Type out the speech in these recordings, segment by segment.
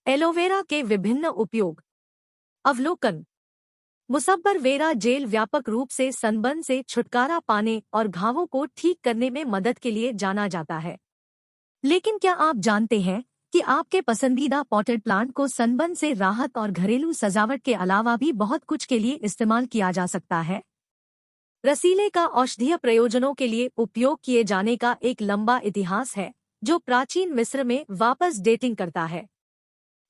Aloe vera के विभिन्न उपयोग। अवलोकन। मुसब्बर वेरा जेल व्यापक रूप से सनबर्न से छुटकारा पाने और घावों को ठीक करने में मदद के लिए जाना जाता है। लेकिन क्या आप जानते हैं कि आपके पसंदीदा पॉटेड प्लांट को सनबर्न से राहत और घरेलू सजावट के अलावा भी बहुत कुछ के लिए इस्तेमाल किया जा सकता है। रसीले का औषधीय प्रयोजनों के लिए उपयोग किए जाने का एक लंबा इतिहास है, जो प्राचीन मिस्र में वापस डेटिंग करता है।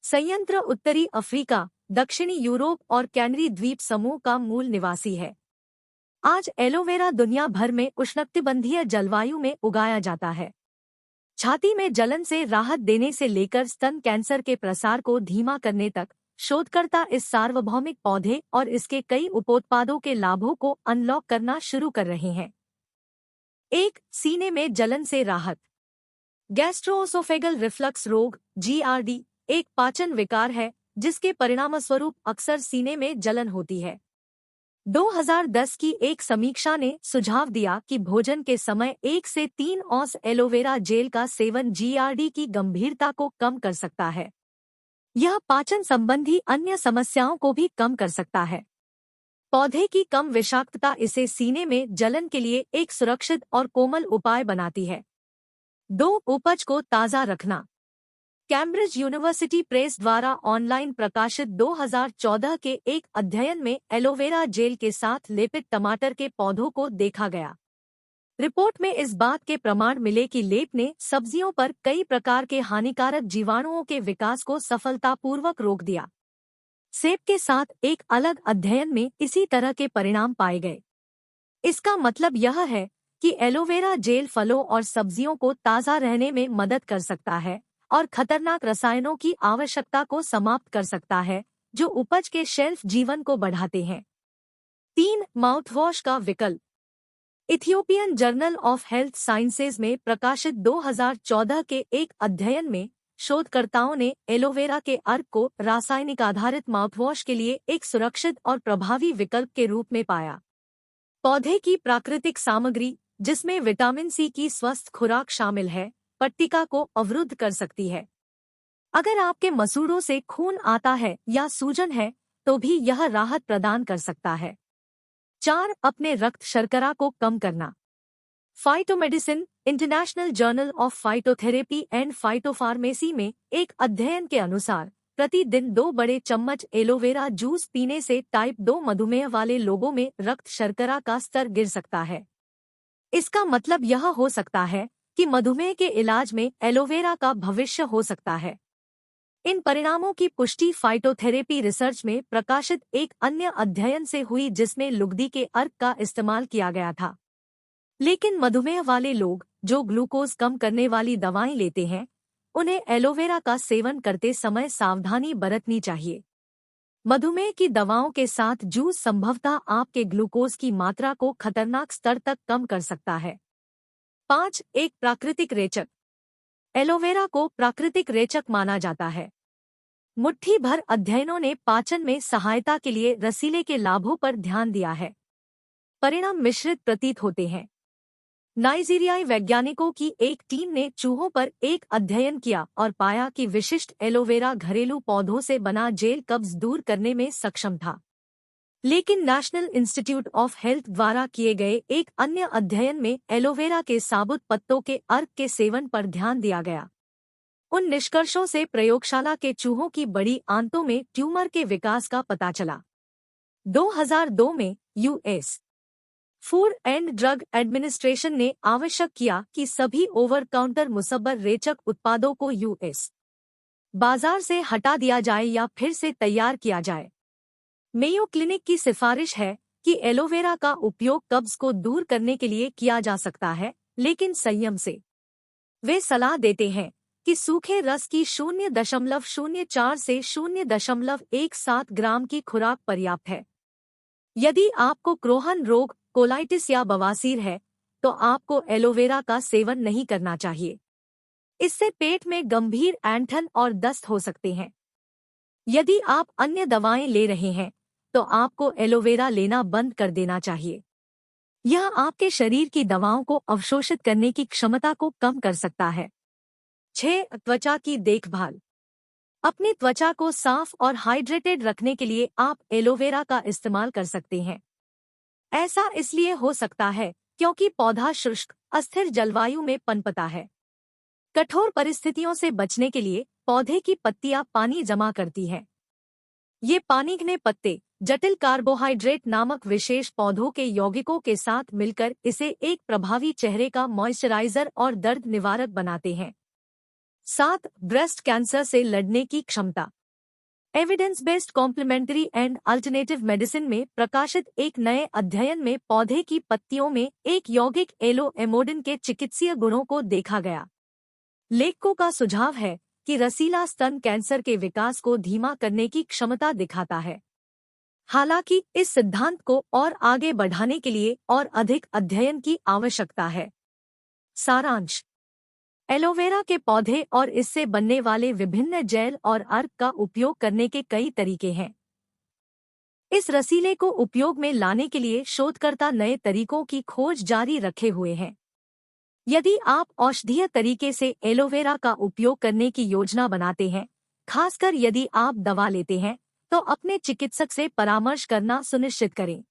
संयंत्र उत्तरी अफ्रीका, दक्षिणी यूरोप और कैनरी द्वीप समूह का मूल निवासी है। आज एलोवेरा दुनिया भर में उष्णकटिबंधीय जलवायु में उगाया जाता है। छाती में जलन से राहत देने से लेकर स्तन कैंसर के प्रसार को धीमा करने तक, शोधकर्ता इस सार्वभौमिक पौधे और इसके कई उपोत्पादों के लाभों को अनलॉक करना शुरू कर रहे हैं। 1. सीने में जलन से राहत। गैस्ट्रोओसोफेगल रिफ्लक्स रोग (GRD) एक पाचन विकार है जिसके परिणामस्वरूप अक्सर सीने में जलन होती है। 2010 की एक समीक्षा ने सुझाव दिया कि भोजन के समय 1 से 3 औंस एलोवेरा जेल का सेवन GRD की गंभीरता को कम कर सकता है। यह पाचन संबंधी अन्य समस्याओं को भी कम कर सकता है। पौधे की कम विषाक्तता इसे सीने में जलन के लिए एक सुरक्षित और कोमल उपाय बनाती है। 2. उपज को ताज़ा रखना। कैम्ब्रिज यूनिवर्सिटी प्रेस द्वारा ऑनलाइन प्रकाशित 2014 के एक अध्ययन में एलोवेरा जेल के साथ लेपित टमाटर के पौधों को देखा गया। रिपोर्ट में इस बात के प्रमाण मिले कि लेप ने सब्जियों पर कई प्रकार के हानिकारक जीवाणुओं के विकास को सफलतापूर्वक रोक दिया। सेब के साथ एक अलग अध्ययन में इसी तरह के परिणाम पाए गए। इसका मतलब यह है कि एलोवेरा जेल फलों और सब्जियों को ताज़ा रहने में मदद कर सकता है और खतरनाक रसायनों की आवश्यकता को समाप्त कर सकता है, जो उपज के शेल्फ जीवन को बढ़ाते हैं। 3. माउथवॉश का विकल्प। Ethiopian journal of health sciences में प्रकाशित 2014 के एक अध्ययन में शोधकर्ताओं ने एलोवेरा के अर्क को रासायनिक आधारित माउथवॉश के लिए एक सुरक्षित और प्रभावी विकल्प के रूप में पाया। पौधे की प्राकृतिक सामग्री, जिसमें विटामिन सी की स्वस्थ खुराक शामिल है, पट्टिका को अवरुद्ध कर सकती है। अगर आपके मसूड़ों से खून आता है या सूजन है, तो भी यह राहत प्रदान कर सकता है। 4. अपने रक्त शर्करा को कम करना। Phytomedicine, International Journal of Phytotherapy and Phytopharmacy में एक अध्ययन के अनुसार प्रतिदिन 2 बड़े चम्मच एलोवेरा जूस पीने से टाइप 2 मधुमेह वाले लोगों में रक्त शर्करा का स्तर गिर सकता है। इसका मतलब यह हो सकता है कि मधुमेह के इलाज में एलोवेरा का भविष्य हो सकता है। इन परिणामों की पुष्टि फाइटोथेरेपी रिसर्च में प्रकाशित एक अन्य अध्ययन से हुई जिसमें लुगदी के अर्क का इस्तेमाल किया गया था। लेकिन मधुमेह वाले लोग जो ग्लूकोज कम करने वाली दवाएं लेते हैं, उन्हें एलोवेरा का सेवन करते समय सावधानी बरतनी चाहिए। मधुमेह की दवाओं के साथ जूस संभवतः आपके ग्लूकोज की मात्रा को खतरनाक स्तर तक कम कर सकता है। 5. एक प्राकृतिक रेचक। एलोवेरा को प्राकृतिक रेचक माना जाता है। मुट्ठी भर अध्ययनों ने पाचन में सहायता के लिए रसीले के लाभों पर ध्यान दिया है। परिणाम मिश्रित प्रतीत होते हैं। नाइजीरियाई वैज्ञानिकों की एक टीम ने चूहों पर एक अध्ययन किया और पाया कि विशिष्ट एलोवेरा घरेलू पौधों से बना जेल कब्ज दूर करने में सक्षम था। लेकिन नेशनल इंस्टीट्यूट ऑफ हेल्थ द्वारा किए गए एक अन्य अध्ययन में एलोवेरा के साबुत पत्तों के अर्क के सेवन पर ध्यान दिया गया। उन निष्कर्षों से प्रयोगशाला के चूहों की बड़ी आंतों में ट्यूमर के विकास का पता चला। 2002 में US food and drug administration ने आवश्यक किया कि सभी ओवर काउंटर मुसब्बर रेचक उत्पादों को यूएस बाजार से हटा दिया जाए या फिर से तैयार किया जाए। मेयो क्लिनिक की सिफारिश है कि एलोवेरा का उपयोग कब्ज को दूर करने के लिए किया जा सकता है, लेकिन संयम से। वे सलाह देते हैं कि सूखे रस की 0.04 से 0.17 ग्राम की खुराक पर्याप्त है। यदि आपको क्रोहन रोग, कोलाइटिस या बवासीर है, तो आपको एलोवेरा का सेवन नहीं करना चाहिए। इससे पेट में गंभीर ऐंठन और दस्त हो सकते हैं। यदि आप अन्य दवाएं ले रहे हैं, तो आपको एलोवेरा लेना बंद कर देना चाहिए। यह आपके शरीर की दवाओं को अवशोषित करने की क्षमता को कम कर सकता है। 6. त्वचा की देखभाल। अपनी त्वचा को साफ और हाइड्रेटेड रखने के लिए आप एलोवेरा का इस्तेमाल कर सकते हैं। ऐसा इसलिए हो सकता है क्योंकि पौधा शुष्क, अस्थिर जलवायु में पनपता है। कठोर परिस्थितियों से बचने के लिए पौधे की पत्तियां पानी जमा करती हैं। ये पानीघने पत्ते जटिल कार्बोहाइड्रेट नामक विशेष पौधों के यौगिकों के साथ मिलकर इसे एक प्रभावी चेहरे का मॉइस्चराइजर और दर्द निवारक बनाते हैं। 7. ब्रेस्ट कैंसर से लड़ने की क्षमता। Evidence based complementary and alternative medicine में प्रकाशित एक नए अध्ययन में पौधे की पत्तियों में एक यौगिक एलोएमोडिन के चिकित्सीय गुणों को देखा गया। लेखकों का सुझाव है कि रसीला स्तन कैंसर के विकास को धीमा करने की क्षमता दिखाता है। हालांकि इस सिद्धांत को और आगे बढ़ाने के लिए और अधिक अध्ययन की आवश्यकता है। सारांश। एलोवेरा के पौधे और इससे बनने वाले विभिन्न जेल और अर्क का उपयोग करने के कई तरीके हैं। इस रसीले को उपयोग में लाने के लिए शोधकर्ता नए तरीकों की खोज जारी रखे हुए हैं। यदि आप औषधीय तरीके से एलोवेरा का उपयोग करने की योजना बनाते हैं, खासकर यदि आप दवा लेते हैं, तो अपने चिकित्सक से परामर्श करना सुनिश्चित करें।